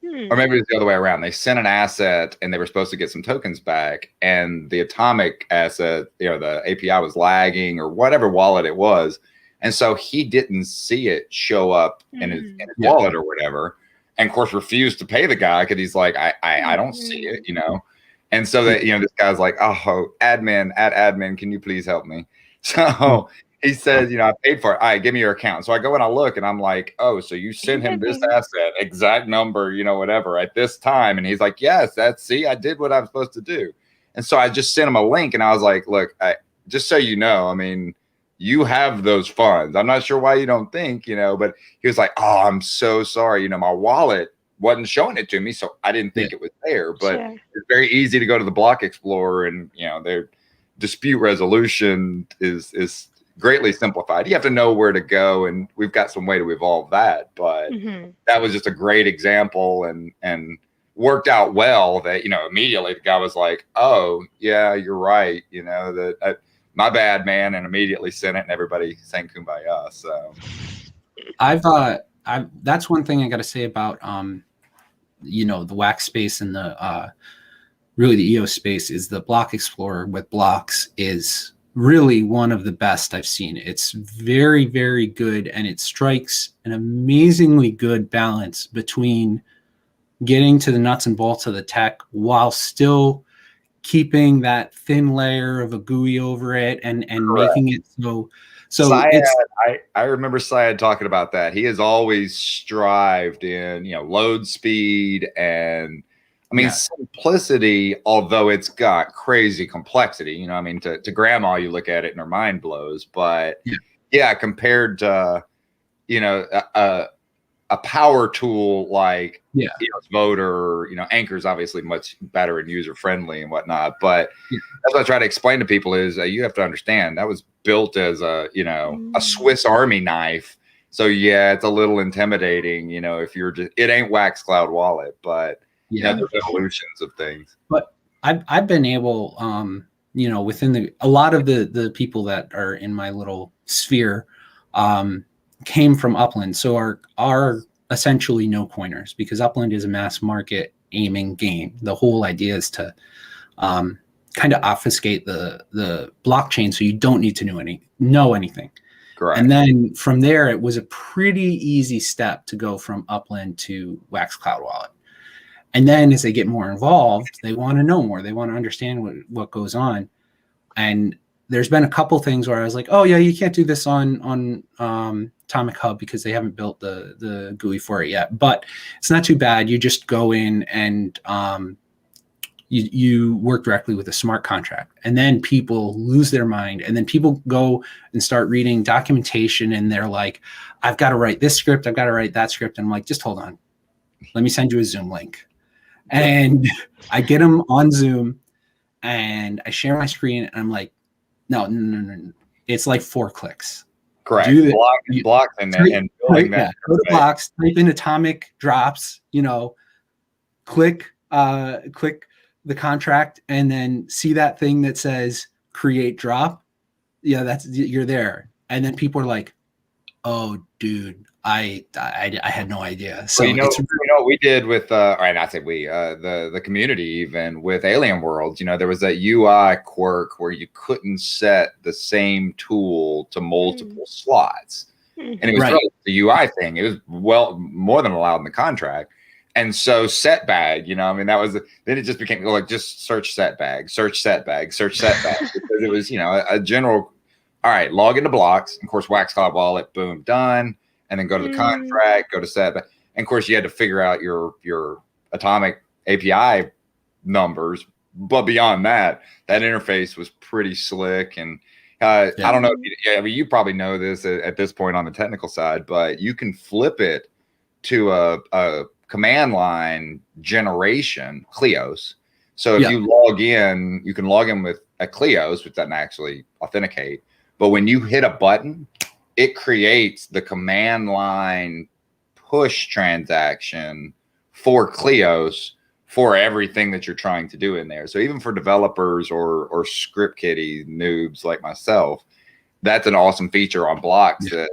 or maybe it was the other way around. They sent an asset and they were supposed to get some tokens back, and the atomic asset, the API was lagging or whatever wallet it was, and so he didn't see it show up in his wallet or whatever. And of course refused to pay the guy because he's like, I don't see it, And so that, this guy's like, oh, admin, can you please help me? So he says, I paid for it. All right, give me your account. So I go and I look and I'm like, oh, so you sent him this asset, exact number, whatever at this time. And he's like, yes, I did what I'm supposed to do. And so I just sent him a link and I was like, look, just so you know, I mean, you have those funds. I'm not sure why you don't think, but he was like, oh, I'm so sorry. My wallet wasn't showing it to me. So I didn't think it was there, but it's very easy to go to the Block Explorer and, their dispute resolution is greatly simplified. You have to know where to go, and we've got some way to evolve that, but that was just a great example and worked out well that, immediately the guy was like, oh yeah, you're right. My bad, man, and immediately sent it, and everybody sang Kumbaya. So, that's one thing I got to say about the wax space and the really the EOS space is the Block Explorer with blocks is really one of the best I've seen. It's very, very good, and it strikes an amazingly good balance between getting to the nuts and bolts of the tech while still keeping that thin layer of a GUI over it and making it so Syed, it's I remember Syed talking about that. He has always strived in, load speed and simplicity, although it's got crazy complexity. To grandma, you look at it and her mind blows. But compared to, a power tool like EOS Voter, Anchor's obviously much better and user friendly and whatnot. But that's what I try to explain to people is you have to understand that was built as a Swiss Army knife. So it's a little intimidating, if you're just, it ain't Wax Cloud Wallet, but there's evolutions of things. But I've been able, within a lot of the people that are in my little sphere, came from Upland, so are essentially no coiners, because Upland is a mass market aiming game. The whole idea is to kind of obfuscate the blockchain, so you don't need to know anything. Correct. And then from there, it was a pretty easy step to go from Upland to Wax Cloud Wallet. And then as they get more involved, they want to know more. They want to understand what goes on. And there's been a couple things where I was like, oh yeah, you can't do this on Atomic Hub because they haven't built the GUI for it yet. But it's not too bad. You just go in and you work directly with a smart contract, and then people lose their mind, and then people go and start reading documentation, and they're like, I've got to write this script, I've got to write that script. And I'm like, just hold on, let me send you a Zoom link. And I get them on Zoom and I share my screen, and I'm like, no. It's like 4 clicks. Correct. Blocks and building that. Go to blocks, type in atomic drops, click the contract, and then see that thing that says create drop. Yeah, you're there. And then people are like, oh dude, I had no idea. So well, what we did with the community, even with Alien Worlds, there was that UI quirk where you couldn't set the same tool to multiple slots. And it was really the UI thing. It was more than allowed in the contract. And so set bag, that was, then it just became like, just search set bag, because it was, a general, all right, log into blocks. Of course, Wax Cloud Wallet, boom, done. And then go to the contract, go to set bag. And of course, you had to figure out your Atomic API numbers. But beyond that, that interface was pretty slick. And I don't know, you probably know this at this point on the technical side, but you can flip it to a command line generation, Kleos. So if you log in, you can log in with a Kleos, which doesn't actually authenticate. But when you hit a button, it creates the command line push transaction for Kleos for everything that you're trying to do in there. So even for developers or script kiddie noobs like myself, that's an awesome feature on blocks that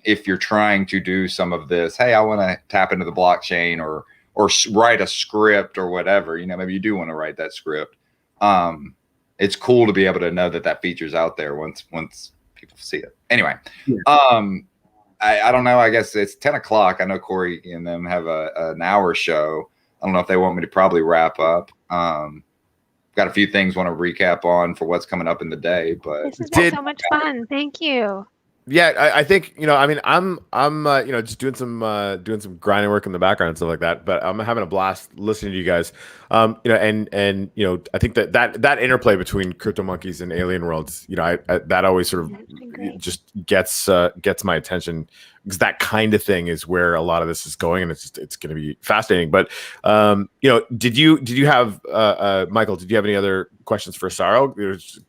if you're trying to do some of this, hey, I want to tap into the blockchain or write a script or whatever, maybe you do want to write that script. It's cool to be able to know that feature's out there once people see it. Anyway, I don't know. I guess it's 10 o'clock. I know Corey and them have an hour show. I don't know if they want me to probably wrap up. Got a few things want to recap on for what's coming up in the day, but this has been so much fun. Thank you. Yeah, I think I'm just doing some grinding work in the background and stuff like that. But I'm having a blast listening to you guys. I think that interplay between Crypto Monkeys and Alien Worlds, that always sort of just gets my attention, because that kind of thing is where a lot of this is going, and it's going to be fascinating. But did you have Michael? Did you have any other questions for Saro?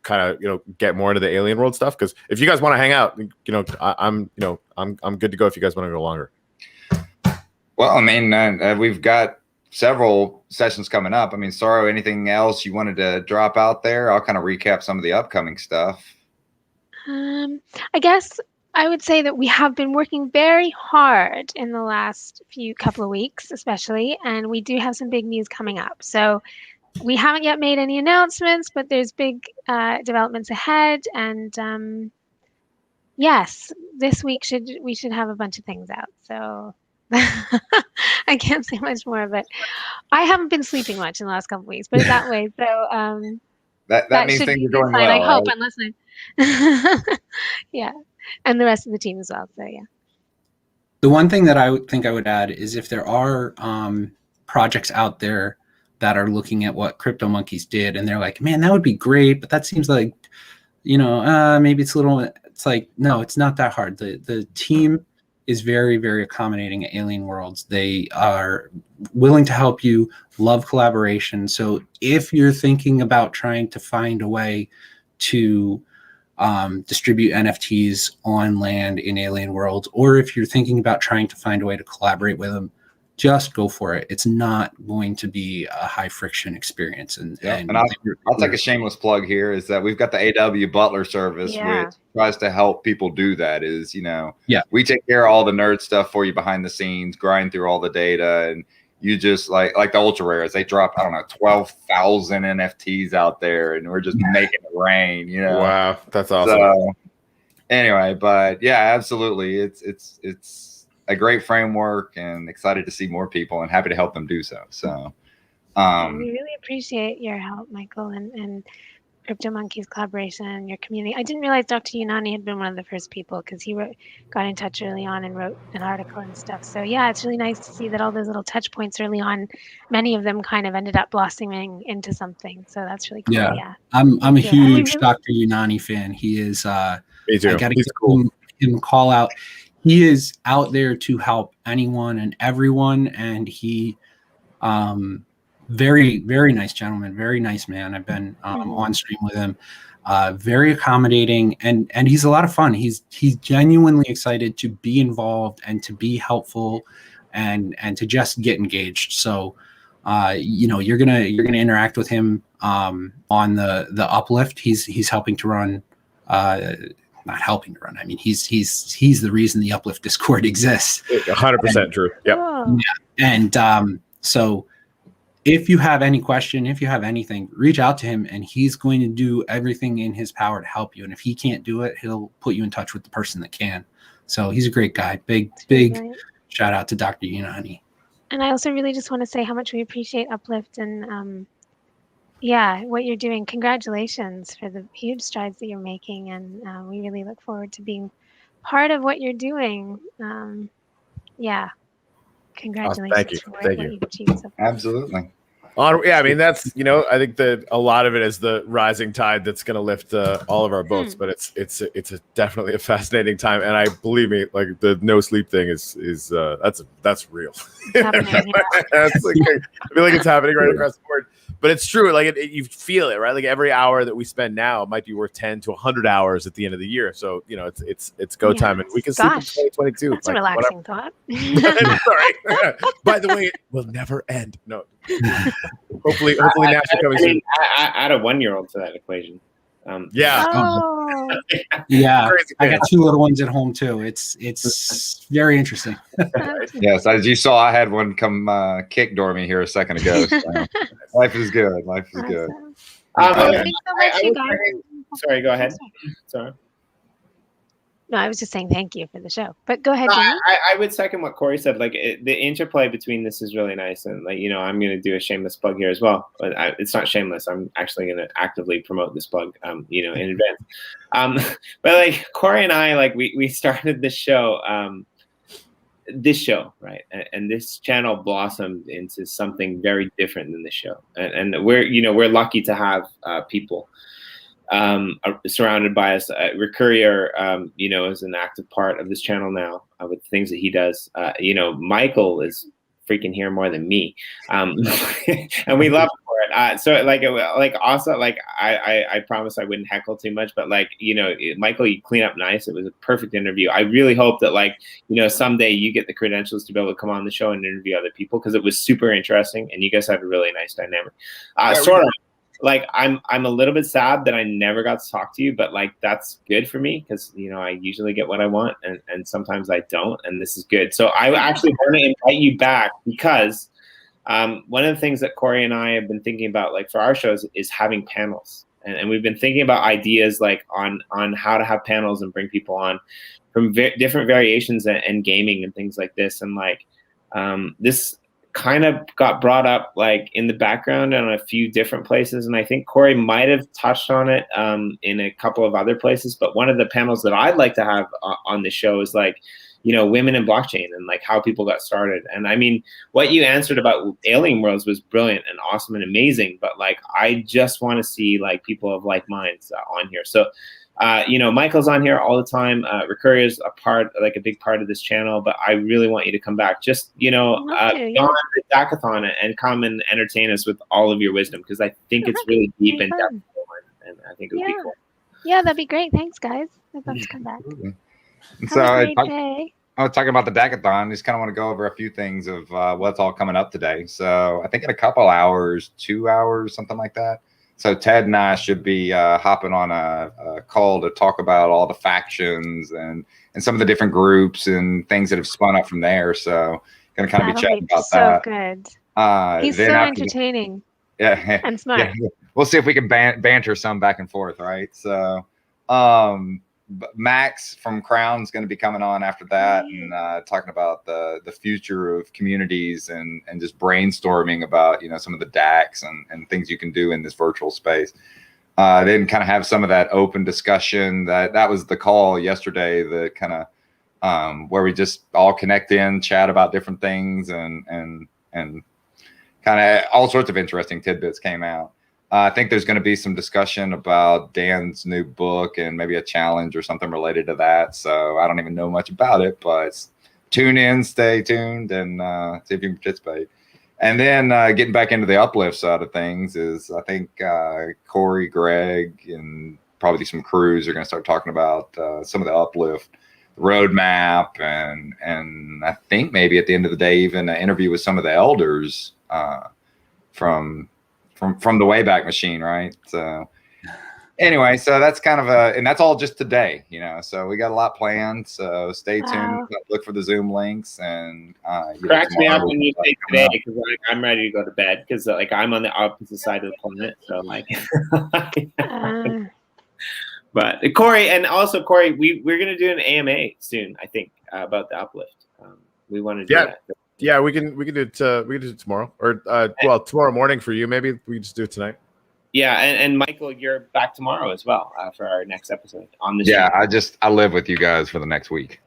Kind of get more into the Alien World stuff, because if you guys want to hang out, I'm good to go if you guys want to go longer. Well, we've got several sessions coming up. Saro, anything else you wanted to drop out there? I'll kind of recap some of the upcoming stuff. I guess I would say that we have been working very hard in the last couple of weeks, especially, and we do have some big news coming up. So we haven't yet made any announcements, but there's big developments ahead. And yes, this week we should have a bunch of things out. So I can't say much more, but I haven't been sleeping much in the last couple of weeks, put it that way. So that means should things be are going fine, well. I hope, Right? unless I yeah, and the rest of the team as well. So yeah. The one thing that I would think I would add is if there are projects out there that are looking at what CryptoMonkeys did and they're like, man, that would be great, but that seems like, maybe it's a little, it's like, no, it's not that hard. The team is very, very accommodating at Alien Worlds. They are willing to help you, love collaboration. So if you're thinking about trying to find a way to distribute NFTs on land in Alien Worlds, or if you're thinking about trying to find a way to collaborate with them, just go for it. It's not going to be a high friction experience. And I'll take a shameless plug here is that we've got the AW Butler service, which tries to help people do that. We take care of all the nerd stuff for you behind the scenes, grind through all the data, and you just like the ultra rares. They drop, 12,000 NFTs out there, and we're just making it rain. Wow, that's awesome. So, anyway, but yeah, absolutely, it's a great framework, and excited to see more people, and happy to help them do so. So, we really appreciate your help, Michael, and CryptoMonkeys collaboration and your community. I didn't realize Dr. Unani had been one of the first people because he got in touch early on and wrote an article and stuff. So yeah, it's really nice to see that all those little touch points early on, many of them kind of ended up blossoming into something. So that's really cool. Yeah. I'm a huge Dr. Unani fan. He is Me too. I gotta He's give cool. him a call out. He is out there to help anyone and everyone, and he very, very nice gentleman, very nice man. I've been on stream with him, very accommodating, and he's a lot of fun. He's genuinely excited to be involved and to be helpful, and to just get engaged. So, you're gonna interact with him on the uplift. He's helping to run. Not helping to run. I mean, he's the reason the Uplift Discord exists. 100% true. Yep. And so if you have any question, if you have anything, reach out to him, and he's going to do everything in his power to help you. And if he can't do it, he'll put you in touch with the person that can. So he's a great guy. Big shout out to Dr. Unani. And I also really just want to say how much we appreciate Uplift and what you're doing. Congratulations for the huge strides that you're making, and we really look forward to being part of what you're doing. Congratulations. Thank you. What you've achieved so far. Absolutely. I mean, that's I think that a lot of it is the rising tide that's going to lift all of our boats. But it's definitely a fascinating time, and believe me, like the no sleep thing is that's real. Happening, I feel like it's happening right across the board. But it's true. Like you feel it, right? Like every hour that we spend now might be worth 10 to 100 hours at the end of the year. So it's go time, and we can sleep in 2022. That's a relaxing thought. Sorry. By the way, it will never end. No. Hopefully, NASA coming soon. Add a 1-year-old to that equation. Yeah. I got 2 little ones at home too. It's very interesting. Yes, as you saw, I had one come kick door me here a second ago. So life is good. Life is good. Thanks so much, you guys. Sorry, go ahead. Sorry. No, I was just saying thank you for the show. But go ahead, Jamie. I would second what Corey said. Like the interplay between this is really nice, and I'm going to do a shameless plug here as well. But it's not shameless. I'm actually going to actively promote this plug, in advance. But Corey and I, we started this show, right, and this channel blossomed into something very different than the show, and we're lucky to have people. Surrounded by us. Rick Courier, is an active part of this channel now with the things that he does. Michael is freaking here more than me, and we love him for it. So also I promise I wouldn't heckle too much, but Michael, you clean up nice. It was a perfect interview. I really hope that someday you get the credentials to be able to come on the show and interview other people, because it was super interesting and you guys have a really nice dynamic. Sort of. I'm a little bit sad that I never got to talk to you, but that's good for me because I usually get what I want and sometimes I don't, and this is good. So I actually want to invite you back because one of the things that Corey and I have been thinking about for our shows is having panels, and we've been thinking about ideas on how to have panels and bring people on from different variations and gaming and things like this, and this kind of got brought up like in the background on a few different places, and I think Corey might have touched on it in a couple of other places. But one of the panels that I'd like to have on the show is like, you know, women in blockchain and like how people got started. And I mean, what you answered about Alien Worlds was brilliant and awesome and amazing. But like, I just want to see like people of like minds on here. So, you know, Michael's on here all the time. Recurry is a big part of this channel. But I really want you to come back. Just, you know, beyond the DACAthon and come and entertain us with all of your wisdom, because I think it's really deep and depth, and I think it would be cool. Yeah, that'd be great. Thanks, guys. I'd love to come back. So Have a great day. I was talking about the DACAthon. Just kind of want to go over a few things of what's all coming up today. So I think in a couple hours, 2 hours, something like that. So Ted and I should be hopping on a call to talk about all the factions and some of the different groups and things that have spun up from there. So going to kind of be chatting about that. So good. He's so entertaining. Yeah, and smart. Yeah. We'll see if we can banter some back and forth, right? So Max from Crown's going to be coming on after that and talking about the future of communities and just brainstorming about, you know, some of the DACs and things you can do in this virtual space. Then kind of have some of that open discussion. That was the call yesterday, the kind of where we just all connect in, chat about different things and kind of all sorts of interesting tidbits came out. I think there's going to be some discussion about Dan's new book and maybe a challenge or something related to that. So I don't even know much about it, but tune in, stay tuned, and see if you can participate. And then getting back into the uplift side of things is, I think Corey, Greg, and probably some crews are going to start talking about some of the uplift roadmap, and I think maybe at the end of the day, even an interview with some of the elders from the Wayback Machine, right? So anyway, so that's kind of and that's all just today, you know. So we got a lot planned. So stay tuned. Look for the Zoom links and cracks me up when you say today, because like I'm ready to go to bed because like I'm on the opposite side of the planet. So like, but Corey, and also Corey, we're gonna do an AMA soon, I think, about the uplift. We want to do that. Yeah, we can do it. We can do it tomorrow, or well, tomorrow morning for you. Maybe we can just do it tonight. Yeah, and Michael, you're back tomorrow as well for our next episode on the show. Yeah, I live with you guys for the next week.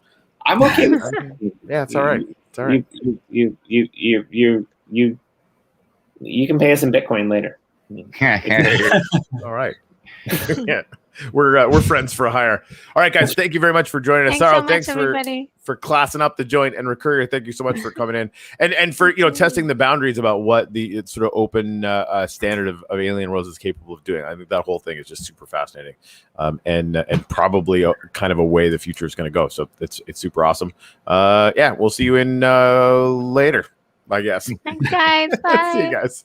I'm okay with that. Yeah, it's all right. It's all right. You can pay us in Bitcoin later. All right. Yeah. We're friends for hire. All right, guys. Thank you very much for joining us. Saro, thanks for classing up the joint, and Recurrier, thank you so much for coming in and for testing the boundaries about what the sort of open standard of Alien Worlds is capable of doing. I think that whole thing is just super fascinating, and probably kind of a way the future is going to go. So it's super awesome. Yeah, we'll see you in later, I guess. Thanks, guys. Bye. See you guys.